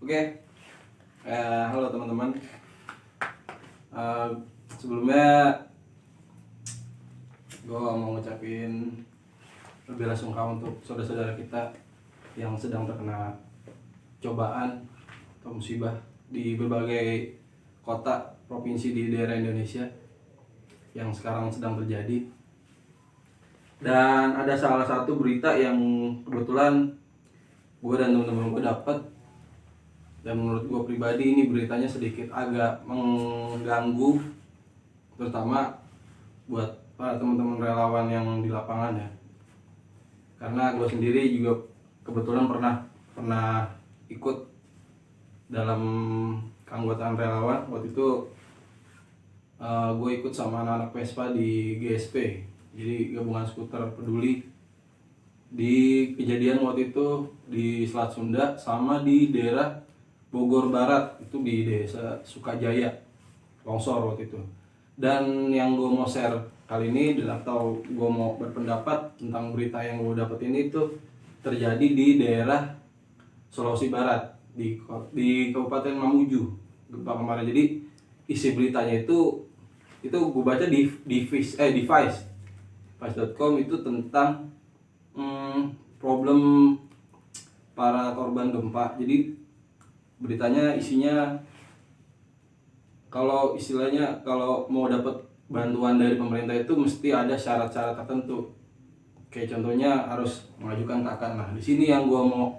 Oke, halo teman-teman. Sebelumnya gue mau ngucapin belasungkawa untuk saudara-saudara kita yang sedang terkena cobaan atau musibah di berbagai kota, provinsi di daerah Indonesia yang sekarang sedang terjadi. Dan ada salah satu berita yang kebetulan gue dan teman-teman gue dapat, dan menurut gue pribadi ini beritanya sedikit agak mengganggu, terutama buat para teman-teman relawan yang di lapangan ya. Karena gue sendiri juga kebetulan pernah ikut dalam keanggotaan relawan. Waktu itu gue ikut sama anak-anak Vespa di GSP, jadi gabungan skuter peduli, di kejadian waktu itu di Selat Sunda sama di daerah Bogor Barat, itu di desa Sukajaya, longsor waktu itu. Dan yang gue mau share kali ini, atau gue mau berpendapat tentang berita yang gue dapet ini, itu terjadi di daerah Sulawesi Barat, di Kabupaten Mamuju, gempa kemarin. Jadi isi beritanya itu gue baca di Vice.com, itu tentang problem para korban gempa. Jadi beritanya isinya, kalau mau dapat bantuan dari pemerintah itu mesti ada syarat-syarat tertentu. Kayak contohnya harus mengajukan KK. Nah, di sini yang gua mau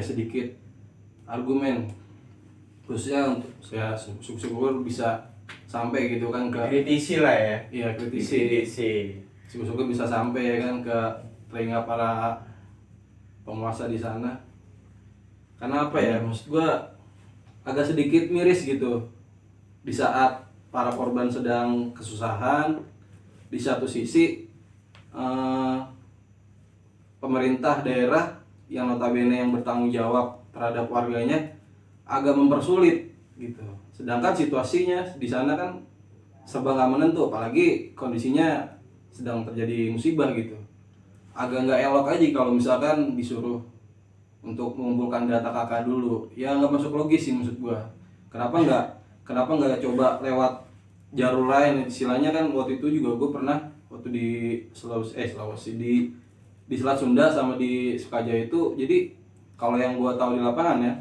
sedikit argumen, khususnya untuk saya syukur bisa sampai gitu kan ke kritisi lah ya. Iya, kritisi. Syukur bisa sampai ya kan ke telinga para penguasa di sana. Karena maksud gue agak sedikit miris gitu, di saat para korban sedang kesusahan, di satu sisi pemerintah daerah yang notabene yang bertanggung jawab terhadap warganya agak mempersulit gitu. Sedangkan situasinya di sana kan serba nggak menentu, apalagi kondisinya sedang terjadi musibah gitu. Agak nggak elok aja kalau misalkan disuruh untuk mengumpulkan data KK dulu. Ya nggak masuk logis sih maksud gua. Kenapa nggak coba lewat jalur lain? Istilahnya kan waktu itu juga gua pernah waktu di Sulawesi di Selat Sunda sama di Sukajaya itu. Jadi kalau yang gua tahu di lapangan ya,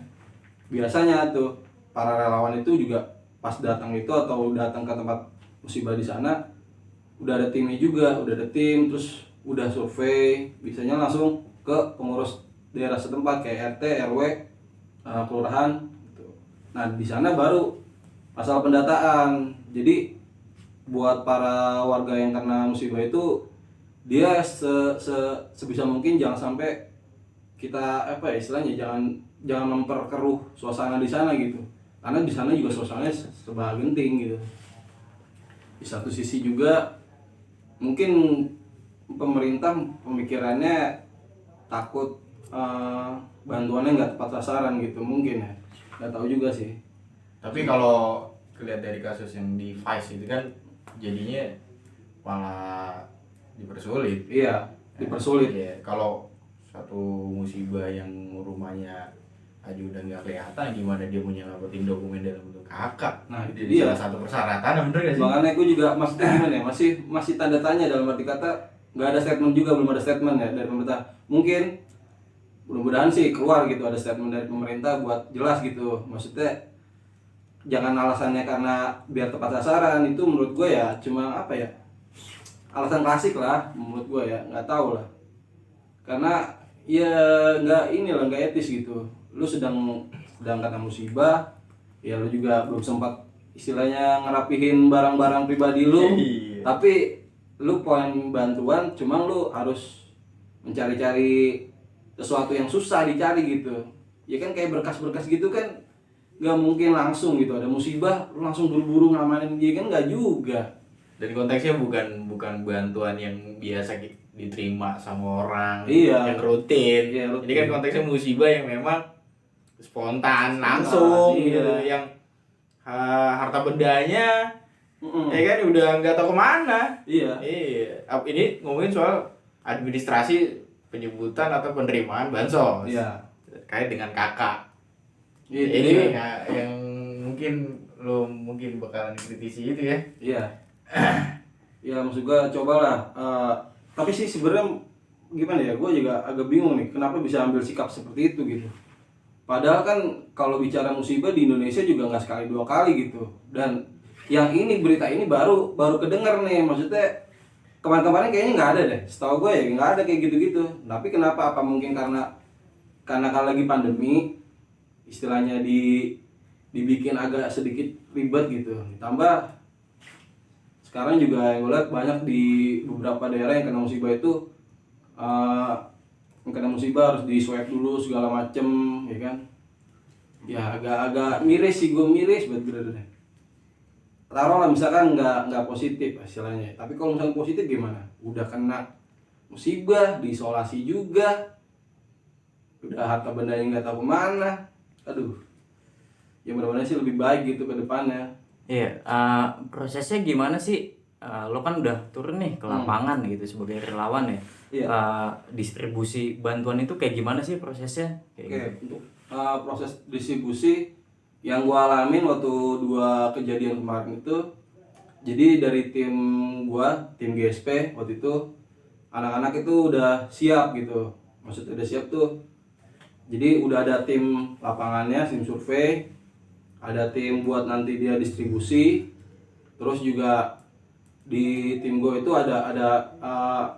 biasanya tuh para relawan itu juga pas datang itu atau datang ke tempat musibah di sana udah ada timnya juga, terus udah survei, biasanya langsung ke pengurus daerah setempat kayak RT, RW, kelurahan gitu. Nah, di sana baru masalah pendataan. Jadi buat para warga yang kena musibah itu, dia sebisa mungkin jangan sampai kita istilahnya jangan memperkeruh suasana di sana gitu. Karena di sana juga suasananya serba genting gitu. Di satu sisi juga mungkin pemerintah pemikirannya takut bantuannya nggak tepat sasaran gitu, mungkin ya, nggak tahu juga sih. Tapi kalau lihat dari kasus yang di Vice itu kan jadinya malah dipersulit. Iya, dipersulit. Ya, kalau satu musibah yang rumahnya aja udah nggak kelihatan, gimana dia punya ngikutin dokumen dalam bentuk KK? Nah, itu jadi dia salah satu persyaratan, bener gak sih? Makanya aku juga masih tanda tanya, dalam arti kata nggak ada statement juga, belum ada statement ya dari pemerintah. Mungkin mudah-mudahan sih keluar gitu, ada statement dari pemerintah buat jelas gitu. Maksudnya jangan alasannya karena biar tepat sasaran, itu menurut gue ya cuma alasan klasik lah menurut gue ya, nggak tahu lah. Karena ya nggak etis gitu. Lu sedang kena musibah, ya lu juga belum sempat istilahnya ngerapihin barang-barang pribadi lu, tapi lu poin bantuan, cuma lu harus mencari-cari sesuatu yang susah dicari gitu. Ya kan kayak berkas-berkas gitu kan nggak mungkin langsung gitu, ada musibah lu langsung buru-buru ngamanin dia kan, nggak juga. Dan konteksnya bukan bantuan yang biasa diterima sama orang, Iya, yang rutin. Iya, rutin. Ini kan konteksnya musibah yang memang spontan langsung iya. gitu, yang harta bendanya ya kan udah nggak tahu kemana. Iya. Ini ngomongin soal administrasi penyebutan atau penerimaan bansos. Iya. Terkait dengan kakak. Ini ya, yang mungkin lo mungkin bakalan kritisi itu ya. Iya. Ya maksud gue cobalah. Tapi sih sebenarnya gimana ya, gue juga agak bingung nih kenapa bisa ambil sikap seperti itu gitu. Padahal kan kalau bicara musibah di Indonesia juga nggak sekali dua kali gitu. Dan yang ini berita ini baru kedenger nih, maksudnya kemarin-kemarin kayaknya nggak ada deh. Setahu gue ya nggak ada kayak gitu-gitu. Tapi kenapa? Apa mungkin karena kalau lagi pandemi, istilahnya dibikin agak sedikit ribet gitu. Ditambah sekarang juga yang gue lihat banyak di beberapa daerah yang kena musibah itu yang kena musibah harus di swab dulu segala macem, ya kan? Ya agak miris sih, gue miris bener-bener. Taruhlah misalkan nggak positif istilahnya, tapi kalau misalkan positif gimana? Udah kena musibah, diisolasi juga, udah harta bendanya nggak tahu kemana. Aduh, ya mudah-mudahan sih lebih baik gitu ke depannya. Iya, prosesnya gimana sih? Lo kan udah turun nih ke lapangan gitu sebagai relawan ya. Iya. Distribusi bantuan itu kayak gimana sih prosesnya? Kayak Oke, gitu. untuk proses distribusi yang gua alamin waktu 2 kejadian kemarin itu, jadi dari tim GSP waktu itu, anak-anak itu udah siap gitu. Maksudnya udah siap tuh. Jadi udah ada tim lapangannya, tim survei, ada tim buat nanti dia distribusi, terus juga di tim gue itu ada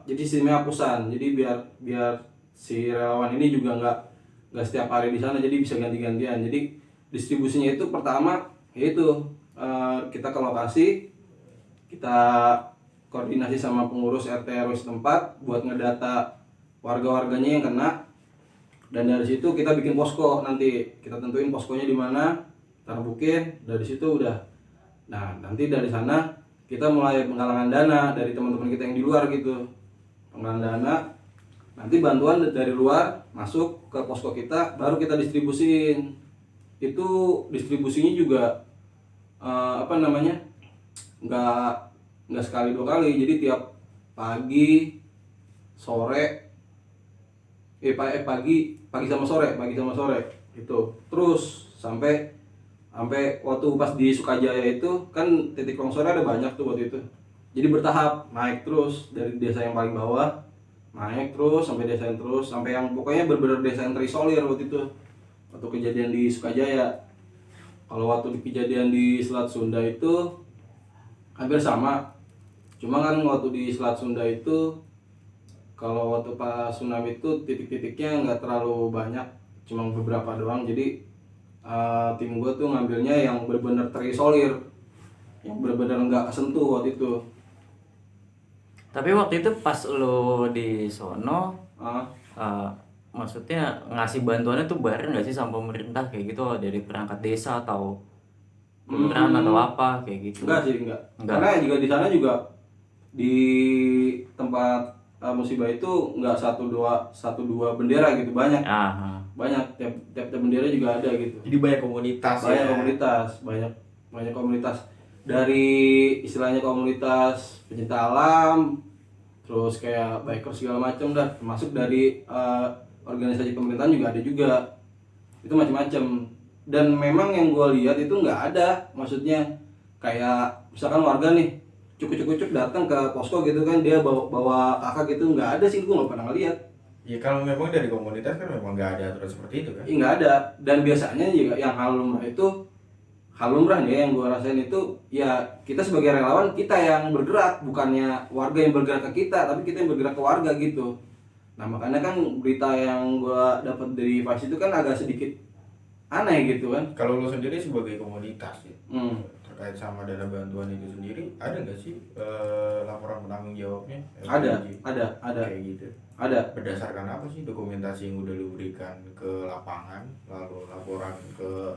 jadi sistemnya hapusan, jadi biar si relawan ini juga nggak setiap hari di sana, jadi bisa ganti-gantian. Jadi distribusinya itu pertama yaitu kita ke lokasi, kita koordinasi sama pengurus RT RW setempat buat ngedata warga-warganya yang kena, dan dari situ kita bikin posko, nanti kita tentuin poskonya di mana, tarbukin dari situ udah. Nah nanti dari sana kita mulai penggalangan dana dari teman-teman kita yang di luar gitu, penggalangan dana, nanti bantuan dari luar masuk ke posko kita, baru kita distribusin. Itu distribusinya juga nggak sekali 2 kali, jadi tiap pagi sore pagi sama sore itu terus sampai waktu pas di Sukajaya itu kan titik longsornya ada banyak tuh waktu itu, jadi bertahap naik terus dari desa yang paling bawah, naik terus sampai desa yang terus sampai yang pokoknya bener-bener desa yang terisolir waktu itu, waktu kejadian di Sukajaya. Kalau waktu kejadian di Selat Sunda itu hampir sama, cuma kan waktu di Selat Sunda itu kalau waktu pas tsunami itu titik-titiknya nggak terlalu banyak, cuma beberapa doang. Jadi tim gue tuh ngambilnya yang benar-benar terisolir, yang benar-benar nggak kesentuh waktu itu. Tapi waktu itu pas lo di sono, maksudnya ngasih bantuannya tuh bareng nggak sih sama pemerintah kayak gitu, dari perangkat desa atau kelurahan atau apa kayak gitu? Enggak. Karena juga di sana juga di tempat musibah itu nggak satu dua bendera gitu, banyak. Banyak tiap bendera juga ada gitu. Jadi banyak komunitas. Banyak komunitas dari istilahnya komunitas pencinta alam, terus kayak biker segala macam dah, termasuk dari organisasi pemerintahan juga ada juga. Itu macam-macam. Dan memang yang gue lihat itu nggak ada, maksudnya kayak misalkan warga nih cukup datang ke posko gitu kan, dia bawa kakak gitu, nggak ada sih, gue nggak pernah ngeliat. Ya kalau memang dari komunitas kan memang nggak ada aturan seperti itu kan? Nggak ada. Dan biasanya juga yang hal lumrah nih yang gue rasain itu, ya kita sebagai relawan kita yang bergerak, bukannya warga yang bergerak ke kita, tapi kita yang bergerak ke warga gitu. Nah makanya kan berita yang gue dapat dari Vice itu kan agak sedikit aneh gitu kan. Kalau lo sendiri sebagai komunitas ya, terkait sama dana bantuan itu sendiri, ada nggak sih laporan penanggung jawabnya? Ada kayak gitu. Ada. Berdasarkan apa sih dokumentasi yang udah lu berikan ke lapangan, lalu laporan ke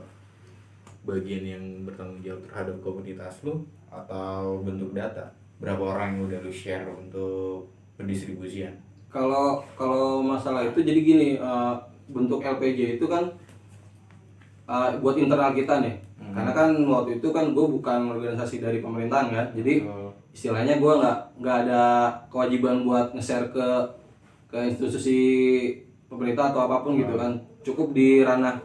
bagian yang bertanggung jawab terhadap komunitas lu, atau bentuk data? Berapa orang yang udah lu share untuk pendistribusian? Kalau masalah itu jadi gini, bentuk LPJ itu kan buat internal kita nih. Karena kan waktu itu kan gue bukan organisasi dari pemerintahan kan, jadi istilahnya gue nggak ada kewajiban buat nge-share ke institusi pemerintah atau apapun gitu kan. Cukup di ranah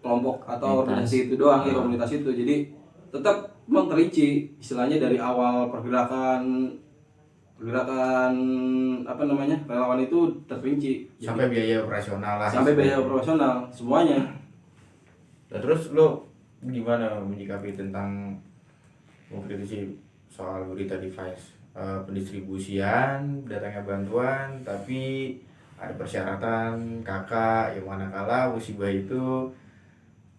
kelompok atau Komunitas. organisasi itu doang ya, komunitas itu. Jadi tetap memang terinci istilahnya dari awal pergerakan apa namanya relawan itu terperinci. Jadi, Sampai biaya operasional lah. sampai biaya operasional semuanya. Nah, terus lo gimana menyikapi tentang mengkritisi soal berita device, pendistribusian, datangnya bantuan, tapi ada persyaratan kakak yang manakala musibah itu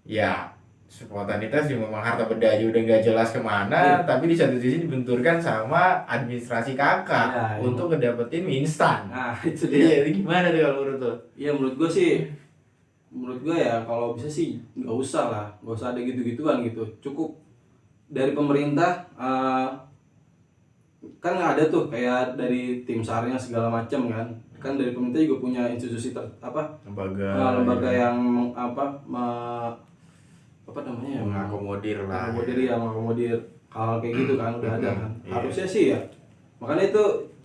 ya spontanitas ya memang harta benda aja udah nggak jelas kemana, tapi di satu sisi dibenturkan sama administrasi kakak Iya, iya. untuk ngedapetin mie instan. Nah itu dia. Iya, itu gimana tuh kalau menurut lo? Iya menurut gue ya kalau bisa sih nggak usah ada gitu-gituan gitu. Cukup dari pemerintah kan ada tuh kayak dari tim SAR-nya segala macam kan dari pemerintah juga punya institusi lembaga yang apa namanya ya, mengakomodir lah. mengakomodir hal kayak gitu kan udah ada kan. Iya. Harusnya sih ya. Makanya itu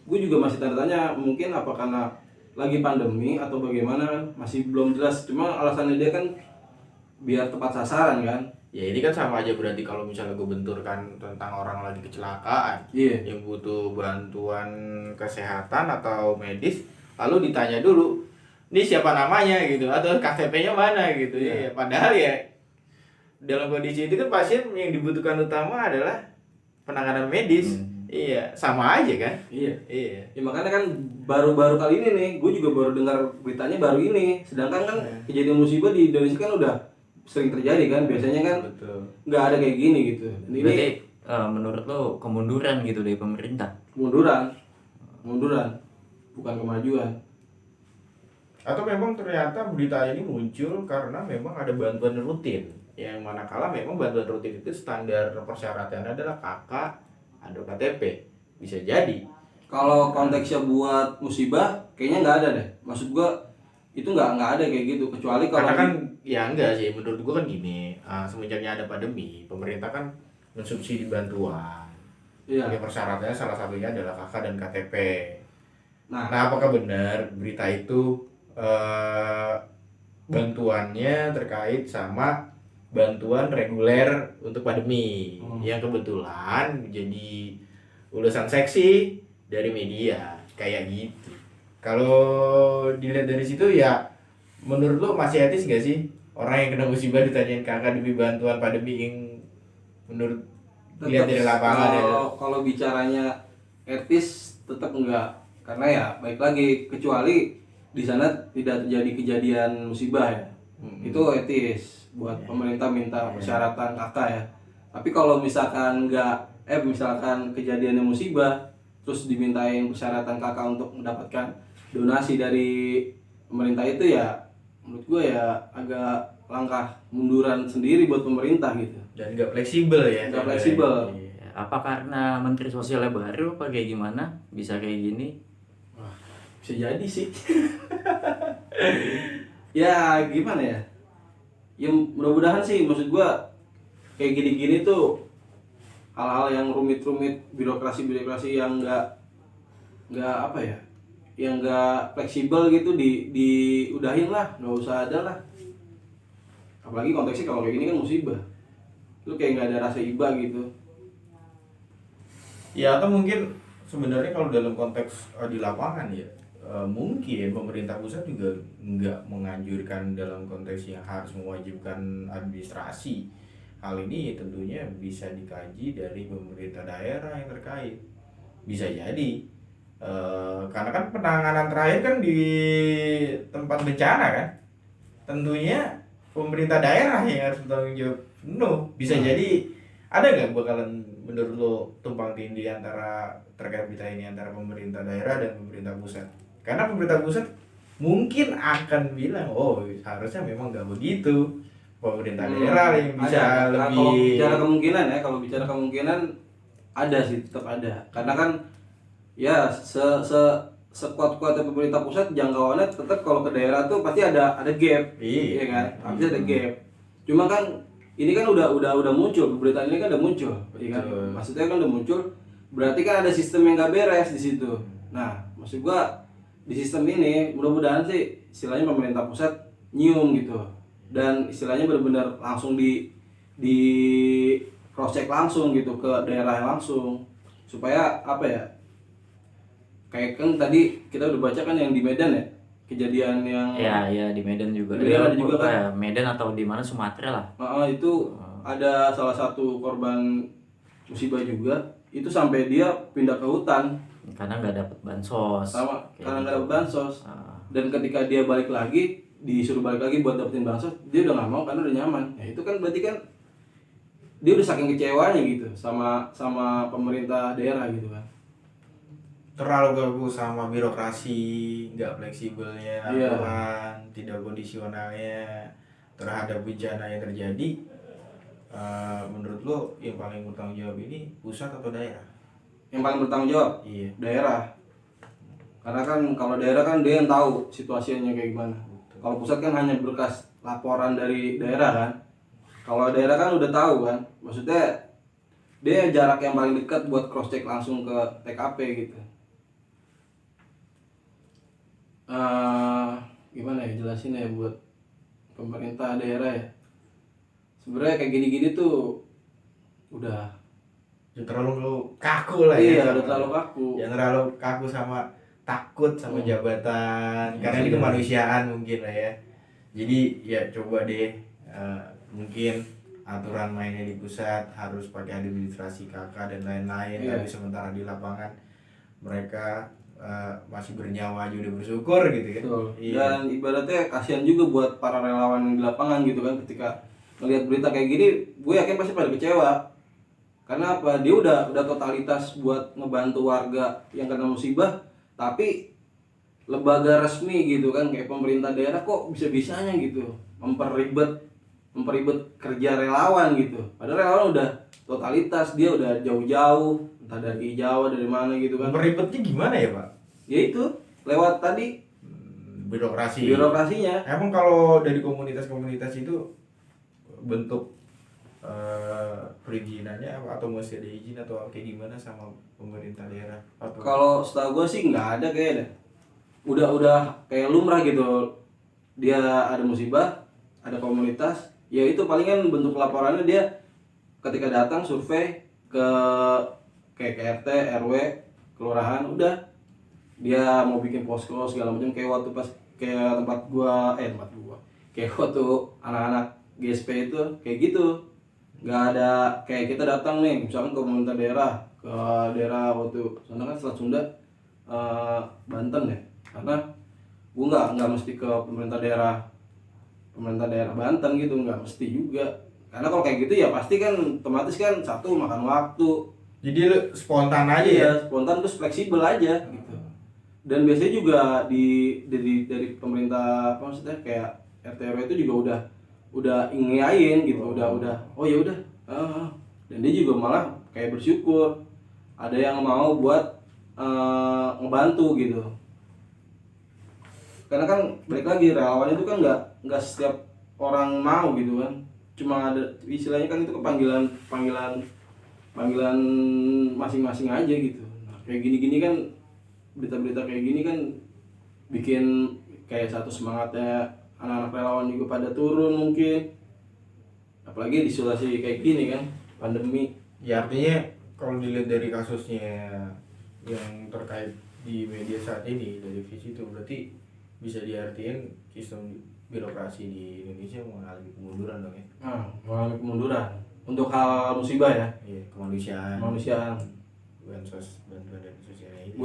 gue juga masih tanda tanya, mungkin apa karena lagi pandemi atau bagaimana kan masih belum jelas. Cuma alasannya dia kan biar tepat sasaran kan. Ya ini kan sama aja berarti kalau misalnya gue benturkan tentang orang lagi kecelakaan Iya. yang butuh bantuan kesehatan atau medis, lalu ditanya dulu, ini siapa namanya gitu atau KTP-nya mana gitu. Iya. Ya padahal ya dalam kondisi itu kan pasien yang dibutuhkan utama adalah penanganan medis. Iya, sama aja kan? Iya. Iya. Ya makanya kan baru-baru kali ini nih, gue juga baru dengar beritanya baru ini. Sedangkan kan kejadian musibah di Indonesia kan udah sering terjadi kan. Biasanya kan Betul. nggak ada kayak gini gitu. Ini Berarti menurut lo kemunduran gitu dari pemerintah? kemunduran, bukan kemajuan. Atau memang ternyata berita ini muncul karena memang ada bantuan rutin, yang manakala memang bantuan rutin itu standar persyaratannya adalah KK ada KTP, bisa jadi. Kalau konteksnya buat musibah, kayaknya nggak ada deh. Maksud gua itu nggak ada kayak gitu, kecuali kalau Karena kan ya enggak sih, menurut gua kan gini, semenjaknya ada pandemi, pemerintah kan mensubsidi bantuan. iya. Yang persyaratannya salah satunya adalah KK dan KTP. Nah, Nah, apakah benar berita itu bantuannya terkait sama bantuan reguler untuk pandemi yang kebetulan jadi ulasan seksi dari media kayak gitu. Kalau dilihat dari situ ya menurut lo masih etis gak sih orang yang kena musibah ditanyain kakak demi bantuan pandemi yang menurut lihat dari lapangan ya? kalau bicaranya etis tetap enggak, karena ya baik lagi kecuali di sana tidak terjadi kejadian musibah ya. Itu etis buat pemerintah minta persyaratan kakak ya. Tapi kalau misalkan misalkan kejadiannya musibah terus dimintain persyaratan kakak untuk mendapatkan donasi dari pemerintah, itu ya menurut gue ya agak langkah munduran sendiri buat pemerintah gitu. Dan nggak fleksibel ya? Nggak fleksibel. Iya. Apa karena menteri sosialnya baru apa kayak gimana bisa kayak gini? Wah, bisa jadi sih. Ya gimana ya? Ya mudah-mudahan sih, maksud gua kayak gini-gini tuh hal-hal yang rumit-rumit, birokrasi yang nggak apa ya, yang nggak fleksibel gitu diudahin lah, nggak usah ada lah. Apalagi konteksnya kalau kayak gini kan musibah, lu kayak nggak ada rasa iba gitu. Ya atau mungkin sebenarnya kalau dalam konteks di lapangan ya mungkin pemerintah pusat juga nggak menganjurkan dalam konteks yang harus mewajibkan administrasi. Hal ini tentunya bisa dikaji dari pemerintah daerah yang terkait. Bisa jadi karena kan penanganan terakhir kan di tempat bencana kan, tentunya pemerintah daerah yang harus bertanggung jawab penuh. Bisa jadi ada nggak bakalan menurut lo tumpang tindih antara terkait berita ini antara pemerintah daerah dan pemerintah pusat? Karena pemerintah pusat mungkin akan bilang, oh harusnya memang nggak begitu. Pemerintah daerah yang bisa ada. lebih. Kalau bicara kemungkinan ada sih, tetap ada. Karena kan ya sekuat-kuatnya pemerintah pusat, jangkauannya tetap kalau ke daerah tuh pasti ada gap. Iya kan? Pasti ada gap. Cuma kan ini kan udah muncul, pemberitaan ini kan udah muncul, ya kan? Maksudnya kan udah muncul, berarti kan ada sistem yang gak beres di situ. Nah, maksud gua di sistem ini mudah-mudahan sih istilahnya pemerintah pusat nyium gitu. dan istilahnya benar-benar langsung di cross check langsung gitu ke daerah langsung, supaya apa ya, kayak kan tadi kita udah baca kan yang di Medan ya, kejadian yang Ya di Medan juga. Di Medan ada juga kan? Ya, Medan atau di mana Sumatera lah. itu ada salah satu korban musibah juga, itu sampai dia pindah ke hutan Karena nggak dapat bansos. sama Kayak karena nggak gitu. dapet bansos. Ah, Dan ketika dia balik lagi, disuruh balik lagi buat dapetin bansos, dia udah nggak mau karena udah nyaman. Ya itu kan berarti kan dia udah saking kecewanya gitu sama pemerintah daerah gitu kan. Terlalu ganggu sama birokrasi, nggak fleksibelnya Iya. aturan, tidak kondisionalnya terhadap bencana yang terjadi. Menurut lo yang paling bertanggung jawab ini pusat atau daerah? Yang paling bertanggung jawab Iya. daerah, karena kan kalau daerah kan dia yang tahu situasinya kayak gimana. Kalau pusat kan hanya berkas laporan dari daerah kan. Kalau daerah kan udah tahu kan, maksudnya dia jarak yang paling dekat buat cross check langsung ke TKP gitu. Gimana ya jelasin ya buat pemerintah daerah ya. Sebenarnya kayak gini-gini tuh udah Ya, terlalu kaku lah ya. iya sama- udah terlalu kaku. Yang terlalu kaku sama takut sama jabatan, karena ini Iya. kemanusiaan mungkin lah ya. Jadi ya coba deh, mungkin aturan mainnya di pusat harus pakai administrasi kakak dan lain-lain, Iya. tapi sementara di lapangan mereka masih bernyawa aja udah bersyukur gitu kan. Betul. Iya. Dan ibaratnya kasihan juga buat para relawan yang di lapangan gitu kan, ketika ngelihat berita kayak gini, gue yakin pasti pada kecewa. Karena apa? Dia udah totalitas buat ngebantu warga yang kena musibah, tapi lembaga resmi gitu kan kayak pemerintah daerah kok bisa-bisanya gitu memperibet kerja relawan gitu. Padahal relawan udah totalitas, dia udah jauh-jauh, entah dari Jawa dari mana gitu kan. Ribetnya gimana ya Pak? Ya itu lewat tadi Birokrasi. birokrasinya. Emang kalau dari komunitas-komunitas itu bentuk perizinannya apa, atau masih ada izin atau kayak gimana sama pemerintah daerah? Atau Kalau setahu gue sih nggak ada kayaknya. Udah kayak lumrah gitu. Dia ada musibah, ada komunitas, ya itu palingan bentuk laporannya dia ketika datang survei ke kayak ke RT, RW, kelurahan, udah dia mau bikin posko segala macam kayak waktu pas kayak tempat gua kayak waktu anak-anak GSP itu kayak gitu. Nggak ada kayak kita datang nih misalkan ke pemerintah daerah, ke daerah waktu sana kan Selat Sunda, Banten ya, karena gua nggak mesti ke pemerintah daerah Banten gitu, nggak mesti juga, karena kalau kayak gitu ya pasti kan otomatis kan satu makan waktu. jadi lu spontan aja ya? Iya, spontan terus fleksibel aja gitu. Dan biasanya juga dari pemerintah apa maksudnya kayak RT RW itu juga udah ngiyain gitu, udah oh ya udah. Dan dia juga malah kayak bersyukur ada yang mau buat ngebantu gitu. Karena kan balik lagi relawan itu kan nggak setiap orang mau gitu kan. Cuma ada istilahnya kan itu panggilan masing-masing aja gitu. Nah, kayak gini-gini kan berita-berita kayak gini kan bikin kayak satu semangatnya anak-anak relawan juga pada turun mungkin. Apalagi di situasi kayak gini kan, pandemi. Ya artinya kalau dilihat dari kasusnya yang terkait di media saat ini dari visi itu, berarti bisa diartikan sistem birokrasi di Indonesia mengalami kemunduran dong ya? Mengalami kemunduran untuk hal musibah ya, Iya, kemanusiaan, bantuan dan sosialnya itu.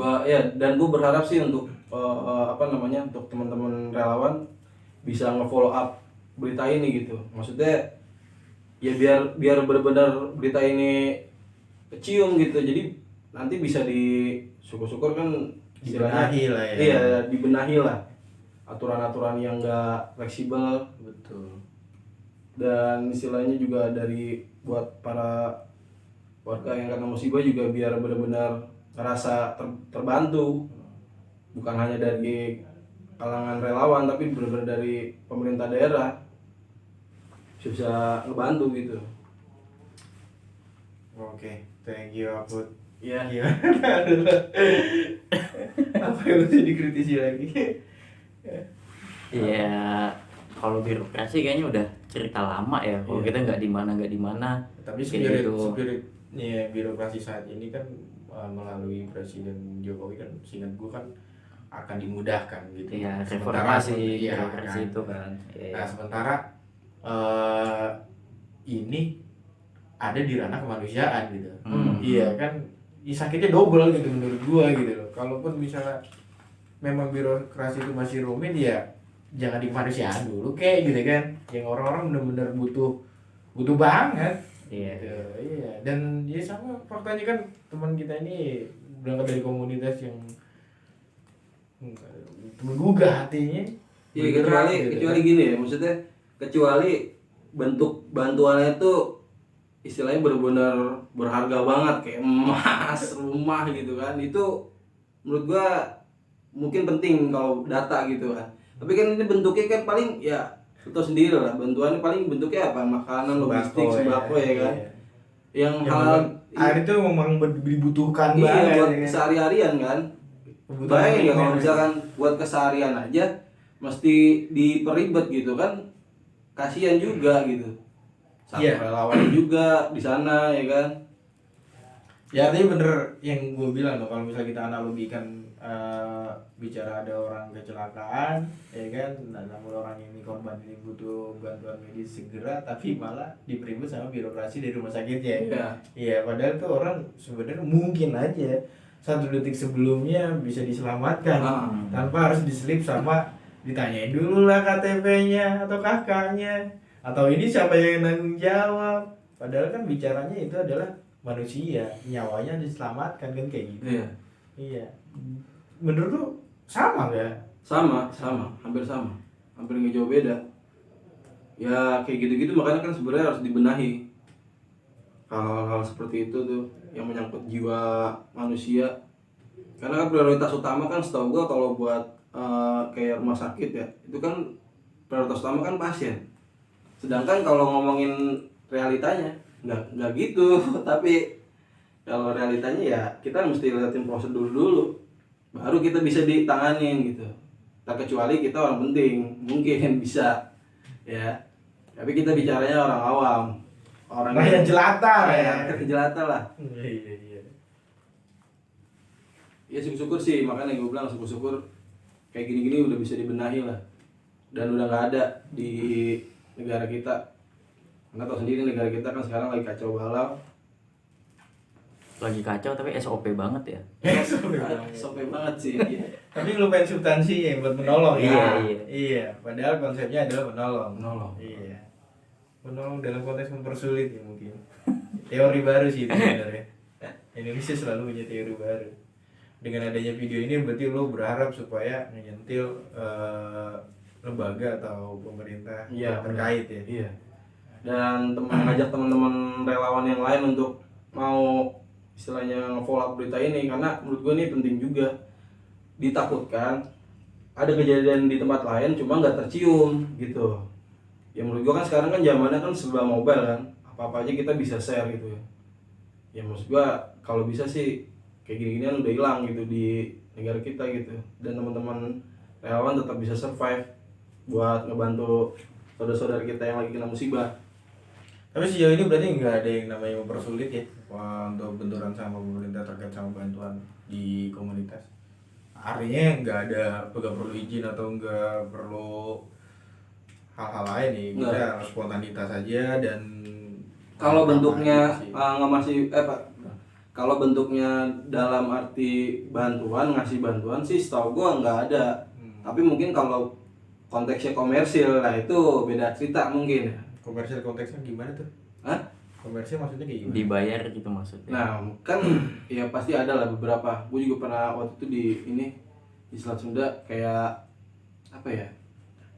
dan gue berharap sih untuk untuk teman-teman relawan bisa nge-follow up berita ini gitu. Maksudnya ya biar benar-benar berita ini kecium gitu. Jadi nanti bisa syukur-syukur kan istilahnya Dibenahi lah ya. Iya, dibenahi lah. Aturan-aturan yang enggak fleksibel, Betul. dan istilahnya juga dari buat para warga yang kena musibah juga biar benar-benar ngerasa terbantu, bukan hanya dari kalangan relawan tapi benar-benar dari pemerintah daerah bisa ngebantu gitu. Oke, thank you Aput. Ya, Gimana? Apa yang mesti dikritisi lagi? Ya kalau birokrasi kayaknya udah cerita lama ya. Kalau Iya. kita nggak di mana. Tapi Kayak gitu. spiritnya birokrasi saat ini kan melalui Presiden Jokowi kan, seingat gue kan akan dimudahkan gitu. Iya, Sementara- reformasi iya, birokrasi kan. itu kan. Iya. Nah sementara ini ada di ranah kemanusiaan gitu. Iya kan, sakitnya double gitu menurut gua gitu loh. Kalaupun misalnya memang birokrasi itu masih rumit ya jangan di kemanusiaan dulu kayak gitu kan. Yang orang-orang benar-benar butuh banget. Iya. Gitu. Iya. Dan ya sama faktanya kan teman kita ini berangkat dari komunitas yang menggugah hatinya. Iya, bergerak kecuali gitu. gini ya, maksudnya kecuali bentuk bantuannya itu istilahnya benar-benar berharga banget kayak emas, rumah gitu kan. Itu menurut gua mungkin penting kalau data gitu kan. Tapi kan ini bentuknya kan paling ya lu tau sendiri lah, bantuannya paling bentuknya apa? Makanan, logistik, sembako ya kan. Iya. Yang Ya, hal memang air itu memang dibutuhkan iya banget buat ya kan? keseharian kan. Kebutuhan Bayangin ya kalau primer. misalkan buat keseharian aja mesti diperibet gitu kan, kasihan juga gitu. Satu Iya. relawan juga di sana ya kan. Ya artinya bener yang gue bilang loh, kalau misalnya kita analogikan bicara ada orang kecelakaan ya kan, nah, namun orang ini korban ini butuh bantuan medis segera tapi malah diperibet sama birokrasi dari rumah sakitnya. Iya. Iya, padahal tuh orang sebenarnya mungkin aja 1 detik sebelumnya bisa diselamatkan tanpa harus diselip sama ditanyain dulu lah KTP-nya atau kakaknya atau ini siapa yang nanggung jawab. Padahal kan bicaranya itu adalah manusia, nyawanya diselamatkan kan kayak gitu. Iya. Iya. Menurut lu sama gak? Sama, hampir sama. Hampir nggak jauh beda. Ya kayak gitu-gitu makanya kan sebenarnya harus dibenahi. Hal-hal seperti itu tuh yang menyangkut jiwa manusia. Karena kan prioritas utama kan setahu gua kalau buat kayak rumah sakit ya, itu kan prioritas utama kan pasien. Sedangkan kalau ngomongin realitanya nggak gitu. Tapi kalau realitanya ya kita mesti liatin prosedur dulu, baru kita bisa ditanganin gitu. Tak kecuali kita orang penting mungkin bisa ya, tapi kita bicaranya orang awam, orang Rakyat jelata ya. rakyat jelata lah. Iya. Ya syukur-syukur sih, makanya gue bilang syukur-syukur kayak gini-gini udah bisa dibenahi lah, dan udah nggak ada di negara kita. Karena tau sendiri negara kita kan sekarang lagi kacau balau. Lagi kacau tapi SOP banget ya. Sampai banget sih. Tapi ngelupain substansi yang buat menolong ya. Iya. Iya, padahal konsepnya adalah menolong. Menolong. Iya. Menolong dalam konteks mempersulit ya mungkin. Teori baru sih itu sebenarnya. Indonesia selalu punya teori baru. Dengan adanya video ini berarti lo berharap supaya menyentil lembaga atau pemerintah Iya, terkait ya. Iya. Dan ngajak teman-teman relawan yang lain untuk mau istilahnya nge-follow up berita ini, karena menurut gue ini penting juga. Ditakutkan ada kejadian di tempat lain cuma nggak tercium gitu. Ya menurut gue kan sekarang kan zamannya kan serba mobile kan, apa-apa aja kita bisa share gitu ya. Ya maksud gue kalau bisa sih kayak gini-ginian udah hilang gitu di negara kita gitu, dan teman-teman relawan tetap bisa survive buat ngebantu saudara-saudara kita yang lagi kena musibah. Tapi sejauh ini berarti nggak ada yang namanya mempersulit ya untuk benturan sama pemerintah terkait sama bantuan di komunitas. Artinya nggak ada nggak perlu izin atau nggak perlu hal-hal lain nih, kita spontanitas aja. Dan Kalau bentuknya kalau bentuknya dalam arti bantuan, ngasih bantuan sih setahu gua nggak ada. Tapi mungkin kalau konteksnya komersil, nah itu beda cerita mungkin. komersial konteksnya gimana tuh? Hah? Komersial maksudnya kayak gimana? Dibayar gitu maksudnya. Nah kan ya pasti ada lah beberapa. Gue juga pernah waktu itu di Selat Sunda kayak apa ya?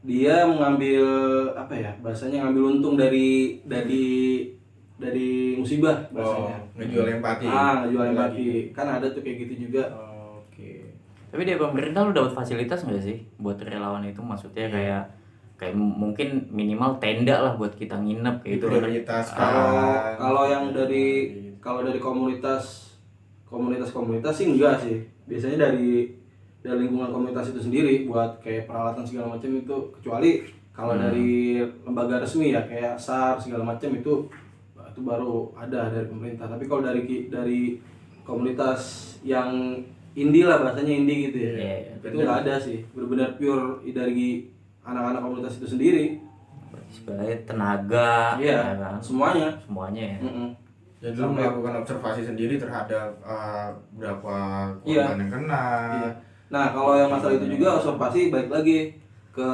Dia mengambil apa ya? Bahasanya ngambil untung dari musibah bahasanya. Ngejual empati. Ngejual empati. Kan ada tuh kayak gitu juga. Oke. Tapi dari pemerintah lu dapat fasilitas nggak sih buat relawan itu? Maksudnya kayak mungkin minimal tenda lah buat kita nginep kayak gitu. Prioritas Kalau yang dari komunitas sih enggak sih. Biasanya dari lingkungan komunitas itu sendiri buat kayak peralatan segala macam itu, kecuali Kalau dari lembaga resmi ya kayak SAR segala macam itu baru ada dari pemerintah. Tapi kalau dari komunitas yang indie lah, bahasanya indie gitu ya, itu nggak ada sih. Benar-benar pure dari anak-anak komunitas itu sendiri. Sebagai tenaga, Iya, ya kan? semuanya. Semuanya ya. Jadi lu melakukan observasi sendiri terhadap berapa Iya. korban yang kena. Iya. Nah, kalau yang masalah itu juga observasi balik lagi ke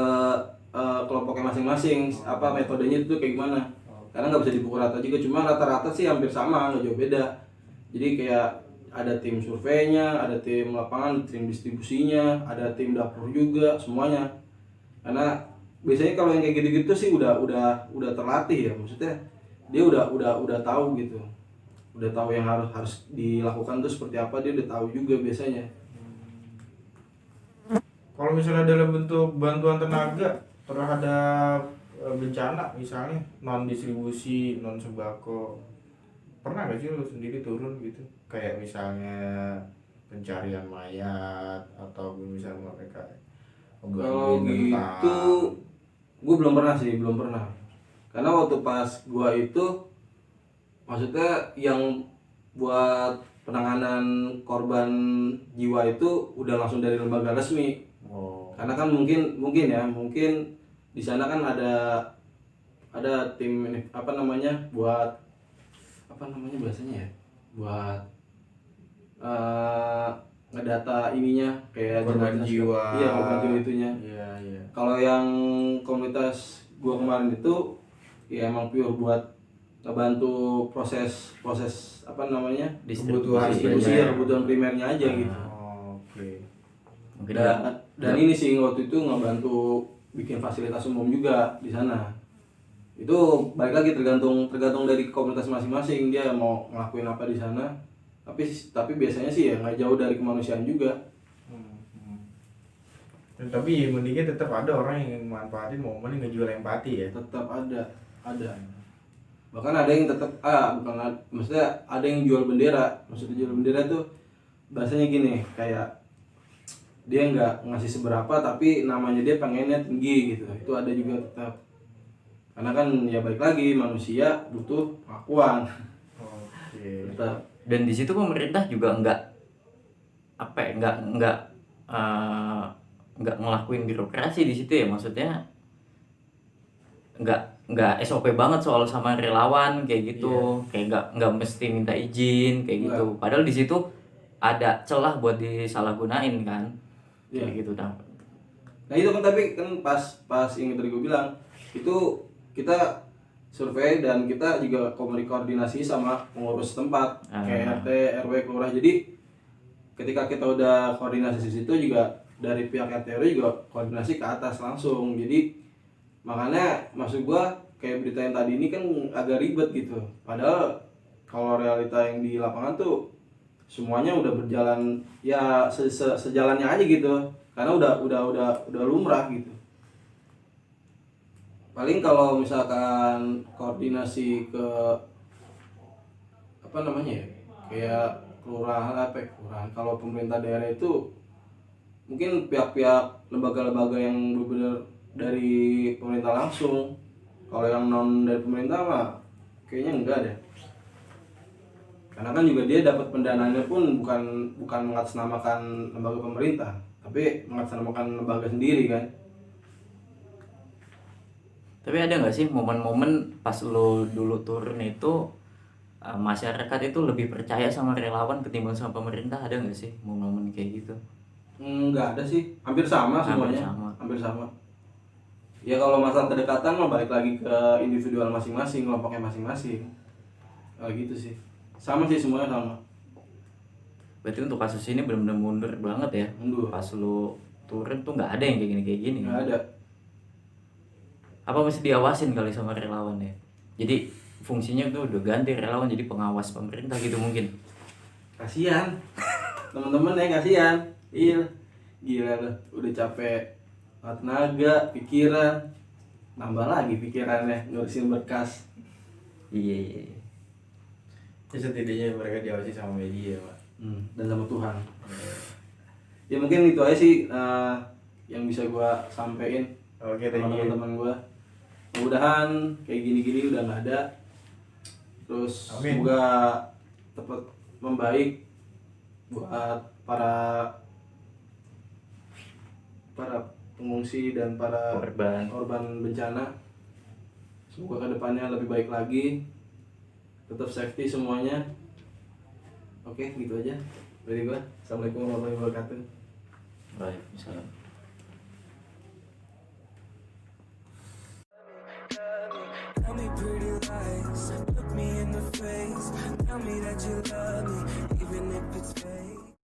kelompoknya masing-masing, apa metodenya itu kayak gimana. Karena nggak bisa dipukul rata juga, cuma rata-rata sih hampir sama, nggak jauh beda. Jadi kayak ada tim surveinya, ada tim lapangan, tim distribusinya, ada tim dapur juga, semuanya. Karena biasanya kalau yang kayak gitu-gitu sih udah terlatih ya, maksudnya dia udah tahu gitu, udah tahu yang harus dilakukan tuh seperti apa, dia udah tahu juga biasanya. Kalau misalnya dalam bentuk bantuan tenaga terhadap bencana, misalnya non distribusi, non sembako, pernah gak sih lu sendiri turun gitu? Kayak misalnya pencarian mayat atau misalnya mereka Kalau gitu gue belum pernah sih, belum pernah. Karena waktu pas gue itu, maksudnya yang buat penanganan korban jiwa itu udah langsung dari lembaga resmi. Karena kan mungkin di sana kan ada tim ini apa namanya, buat apa namanya bahasanya ya, buat ngedata ininya kayak korban jiwa. Iya, korban jiwa itunya. Iya. Kalau yang komunitas gua kemarin itu ya emang pure buat ngebantu proses apa namanya, kebutuhan primernya aja gitu. Oke. Mungkin Dan ini sih waktu itu ngebantu bikin fasilitas umum juga di sana. Itu balik lagi tergantung dari komunitas masing-masing, dia mau ngelakuin apa di sana. Tapi biasanya sih ya nggak jauh dari kemanusiaan juga. Tapi mendingnya tetap ada orang yang manfaatin momen yang ngejual empati ya. Tetap ada. Bahkan ada yang tetap maksudnya ada yang jual bendera. Maksudnya jual bendera tuh bahasanya gini, kayak dia nggak ngasih seberapa tapi namanya dia pengennya tinggi gitu. Itu ada juga tetap. Karena kan ya balik lagi manusia butuh pengakuan. Oke. Tetap. Dan di situ pemerintah juga nggak ngelakuin birokrasi di situ ya, maksudnya nggak SOP banget soal sama relawan kayak gitu. Kayak nggak mesti minta izin kayak gitu. Padahal di situ ada celah buat disalahgunain kan. Kayak gitu dah. Nah itu kan, tapi kan pas yang tadi gue bilang itu kita survei dan kita juga koordinasi sama pengurus tempat kayak RT, RW, kelurahan. Jadi ketika kita udah koordinasi di situ juga dari pihak RT RW juga koordinasi ke atas langsung. Jadi makanya maksud gua kayak berita yang tadi ini kan agak ribet gitu. Padahal kalau realita yang di lapangan tuh semuanya udah berjalan ya sejalannya aja gitu. Karena udah lumrah gitu. Paling kalau misalkan koordinasi ke apa namanya ya, kayak kelurahan kalau pemerintah daerah itu mungkin pihak-pihak lembaga-lembaga yang benar-benar dari pemerintah langsung. Kalau yang non dari pemerintah mah kayaknya enggak deh. Karena kan juga dia dapat pendanaannya pun bukan mengatasnamakan lembaga pemerintah, tapi mengatasnamakan lembaga sendiri kan. Tapi ada nggak sih momen-momen pas lo dulu turun itu masyarakat itu lebih percaya sama relawan ketimbang sama pemerintah? Ada nggak sih momen-momen kayak gitu? Nggak ada sih, hampir sama semuanya. Hampir sama. Ya kalau masalah kedekatan mah balik lagi ke individual masing-masing, kelompoknya masing-masing. Gitu sih. Sama sih, semuanya sama. Berarti untuk kasus ini benar-benar mundur banget ya? Mundur. Pas lo turun tuh nggak ada yang kayak gini. Nggak ada. Apa mesti diawasin kali sama relawan ya? Jadi fungsinya tuh udah ganti relawan jadi pengawas pemerintah gitu mungkin. Kasihan. Teman-teman ya kasihan. Iya. Gila loh, udah capek tenaga, pikiran. Nambah lagi pikirannya ngurusin berkas. Iya. Ya setidaknya mereka diawasi sama media, Pak. Dan sama Tuhan. Ya mungkin itu aja sih yang bisa gua sampein. Oke, sama thank you. teman-teman gue. Mudah-mudahan kayak gini-gini udah nggak ada. Terus Amin. semoga tepat membaik buat para pengungsi dan para korban bencana. Semoga kedepannya lebih baik lagi. Tetap safety semuanya. Oke, gitu aja dari gue. Assalamualaikum warahmatullahi wabarakatuh. Waalaikumsalam. Tell me pretty lies, look me in the face. Tell me that you love me, even if it's fake.